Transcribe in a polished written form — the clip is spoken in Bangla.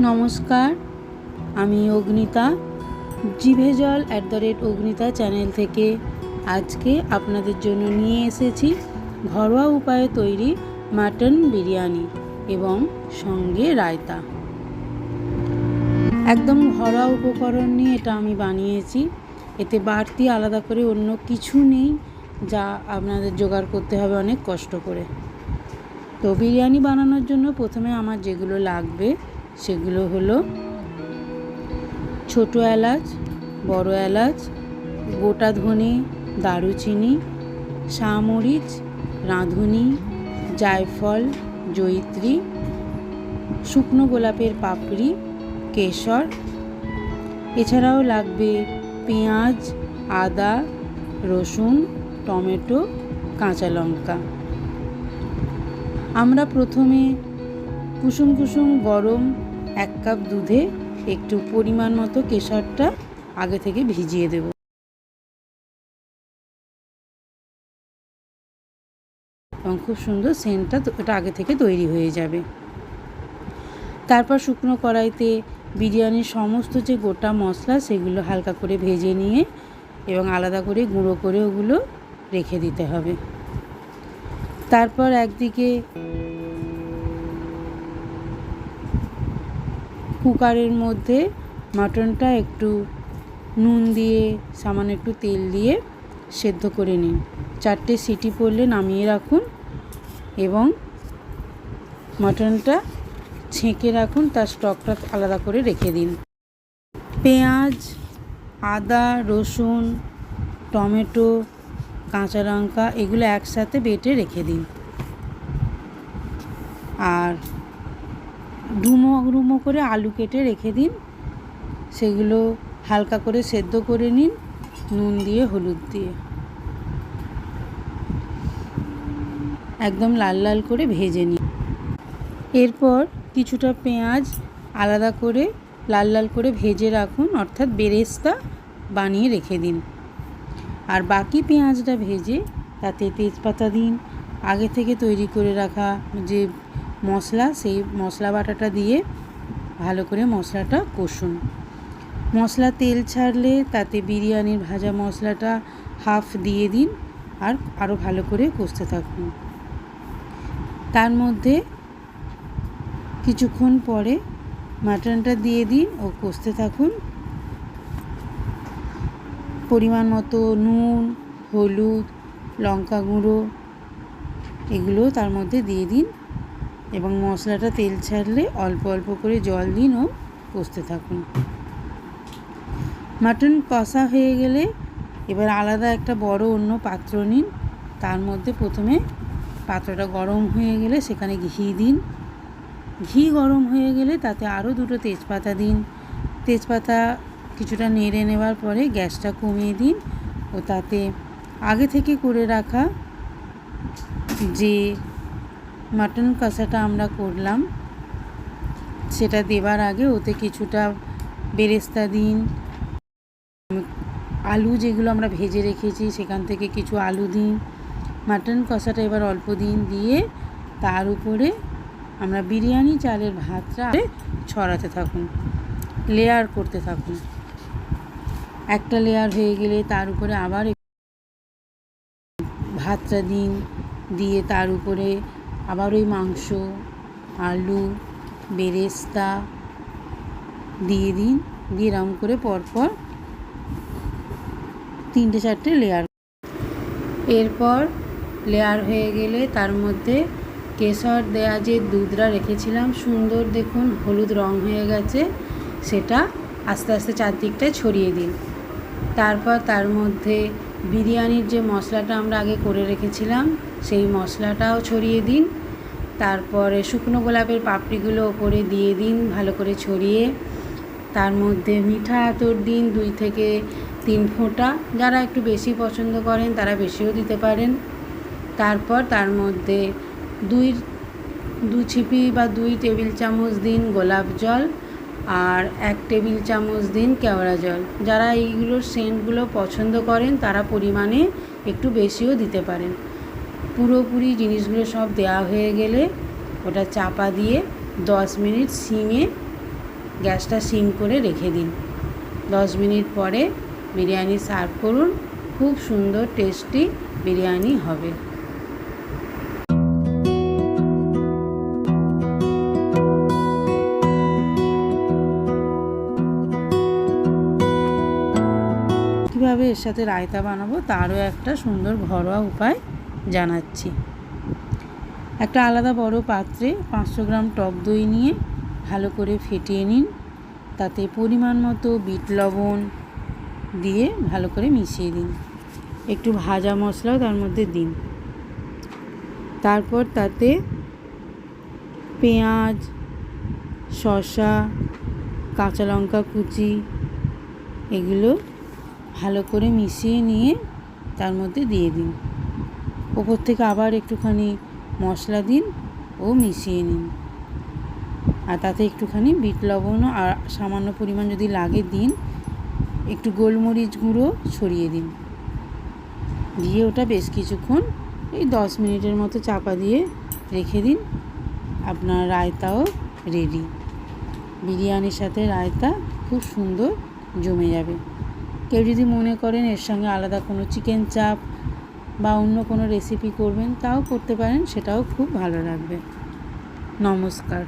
নমস্কার, আমি অগ্নিতা জিভেজল @অগ্নিতা চ্যানেল থেকে আজকে আপনাদের জন্য নিয়ে এসেছি ঘরোয়া উপায়ে তৈরি মাটন বিরিয়ানি এবং সঙ্গে রায়তা। একদম ঘরোয়া উপকরণ নিয়ে এটা আমি বানিয়েছি। এতে বাড়তি আলাদা করে অন্য কিছু নেই যা আপনাদের জোগাড় করতে হবে অনেক কষ্ট করে। তো বিরিয়ানি বানানোর জন্য প্রথমে আমার যেগুলো লাগবে সেগুলো হলো ছোটো এলাচ, বড় এলাচ, গোটা ধনে, দারুচিনি, শামরিচ, রাঁধুনি, জায়ফল, জয়িত্রী, শুকনো গোলাপের পাপড়ি, কেশর। এছাড়াও লাগবে পেঁয়াজ, আদা, রসুন, টমেটো, কাঁচা লঙ্কা। আমরা প্রথমে কুসুম কুসুম গরম 1 কাপ দুধে একটু পরিমাণ মতো কেশরটা আগে থেকে ভিজিয়ে দেব এবং খুব সুন্দর সেন্টটা ওটা আগে থেকে তৈরি হয়ে যাবে। তারপর শুকনো কড়াইতে বিরিয়ানির সমস্ত যে গোটা মশলা সেগুলো হালকা করে ভেজে নিয়ে এবং আলাদা করে গুঁড়ো করে ওগুলো রেখে দিতে হবে। তারপর একদিকে কুকারের মধ্যে মাটনটা একটু নুন দিয়ে সামান্য একটু তেল দিয়ে সেদ্ধ করে নিন। 4টে সিটি পড়লে নামিয়ে রাখুন এবং মাটনটা ছেঁকে রাখুন, তার স্টকটা আলাদা করে রেখে দিন। পেঁয়াজ, আদা, রসুন, টমেটো, কাঁচা লঙ্কা এগুলো একসাথে বেটে রেখে দিন। আর ডুমো ডুমো করে আলু কেটে রেখে দিন, সেগুলো হালকা করে সেদ্ধ করে নিন নুন দিয়ে হলুদ দিয়ে, একদম লাল লাল করে ভেজে নিন। এরপর কিছুটা পেঁয়াজ আলাদা করে লাল লাল করে ভেজে রাখুন, অর্থাৎ বেরেস্তা বানিয়ে রেখে দিন। আর বাকি পেঁয়াজটা ভেজে তাতে তেজপাতা দিন, আগে থেকে তৈরি করে রাখা যে মশলা সেই মশলা বাটাটা দিয়ে ভালো করে মশলাটা কষুন। মশলা তেল ছাড়লে তাতে বিরিয়ানির ভাজা মশলাটা হাফ দিয়ে দিন আর আরও ভালো করে কষতে থাকুন। তার মধ্যে কিছুক্ষণ পরে মাটনটা দিয়ে দিন ও কষতে থাকুন। পরিমাণ মতো নুন, হলুদ, লঙ্কা গুঁড়ো এগুলো তার মধ্যে দিয়ে দিন এবং মশলাটা তেল ছাড়লে অল্প অল্প করে জল দিন ও কষতে থাকুন। মাটন কষা হয়ে গেলে এবার আলাদা একটা বড় অন্য পাত্র নিন। তার মধ্যে প্রথমে পাত্রটা গরম হয়ে গেলে সেখানে ঘি দিন। ঘি গরম হয়ে গেলে তাতে আরও 2টো তেজপাতা দিন। তেজপাতা কিছুটা নেড়ে নেওয়ার পরে গ্যাসটা কমিয়ে দিন ও তাতে আগে থেকে করে রাখা যে মাটন কষাটা আমরা করলাম সেটা দেবার আগে ওতে কিছুটা বেরেস্তা দিন। আলু যেগুলো আমরা ভেজে রেখেছি সেখান থেকে কিছু আলু দিন। মাটন কষাটা এবার অল্প দিন দিয়ে তার উপরে আমরা বিরিয়ানি চালের ভাতটা ছড়াতে থাকুন, লেয়ার করতে থাকুন। একটা লেয়ার হয়ে গেলে তার উপরে আবার ভাতটা দিন, দিয়ে তার উপরে আবার ওই মাংস, আলু, বেরেস্তা দিয়ে দিন, দিয়ে এরকম করে পরপর 3-4টে লেয়ার। এরপর লেয়ার হয়ে গেলে তার মধ্যে কেশর দেয়া যে দুধটা রেখেছিলাম সুন্দর দেখুন হলুদ রং হয়ে গেছে, সেটা আস্তে আস্তে চারদিকটায় ছড়িয়ে দিন। তারপর তার মধ্যে বিরিয়ানির যে মশলাটা আমরা আগে করে রেখেছিলাম সেই মশলাটাও ছড়িয়ে দিন। তারপরে শুকনো গোলাপের পাপড়িগুলো ওপরে দিয়ে দিন ভালো করে ছড়িয়ে। তার মধ্যে মিঠা আতর দিন 2 থেকে 3 ফোঁটা, যারা একটু বেশি পছন্দ করেন তারা বেশিও দিতে পারেন। তারপর তার মধ্যে 2 ছিপি বা 2 টেবিল চামচ দিন গোলাপ জল আর 1 টেবিল চামচ দিন কেওড়া জল। যারা এইগুলোর সেন্টগুলো পছন্দ করেন তারা পরিমাণে একটু বেশিও দিতে পারেন। পুরোপুরি জিনিসগুলো সব দেওয়া হয়ে গেলে ওটা চাপা দিয়ে 10 মিনিট সিমে গ্যাসটা সিম করে রেখে দিন। 10 মিনিট পরে বিরিয়ানি সার্ভ করুন। খুব সুন্দর টেস্টি বিরিয়ানি হবে। কীভাবে এর সাথে রায়তা বানাবো তারও একটা সুন্দর ঘরোয়া উপায় জানাচ্ছি। একটা আলাদা বড় পাত্রে 500 গ্রাম টক দই নিয়ে ভালো করে ফেটিয়ে নিন। তাতে পরিমাণ মতো বিট লবণ দিয়ে ভালো করে মিশিয়ে দিন। একটু ভাজা মশলাও তার মধ্যে দিন। তারপর তাতে পেঁয়াজ, শসা, কাঁচা লঙ্কা কুচি এগুলো ভালো করে মিশিয়ে নিয়ে তার মধ্যে দিয়ে দিন। ওপর থেকে আবার একটুখানি মশলা দিন ও মিশিয়ে নিন। আর তাতে একটুখানি বিট লবণও আর সামান্য পরিমাণ যদি লাগে দিন। একটু গোলমরিচ গুঁড়ো ছড়িয়ে দিন। দিয়ে ওটা বেশ কিছুক্ষণ এই 10 মিনিটের মতো চাপা দিয়ে রেখে দিন। আপনার রায়তাও রেডি। বিরিয়ানির সাথে রায়তা খুব সুন্দর জমে যাবে। কেউ যদি মনে করেন এর সঙ্গে আলাদা কোনো চিকেন চাপ বা অন্য কোনো রেসিপি করবেন তাও করতে পারেন, সেটাও খুব ভালো লাগবে। নমস্কার।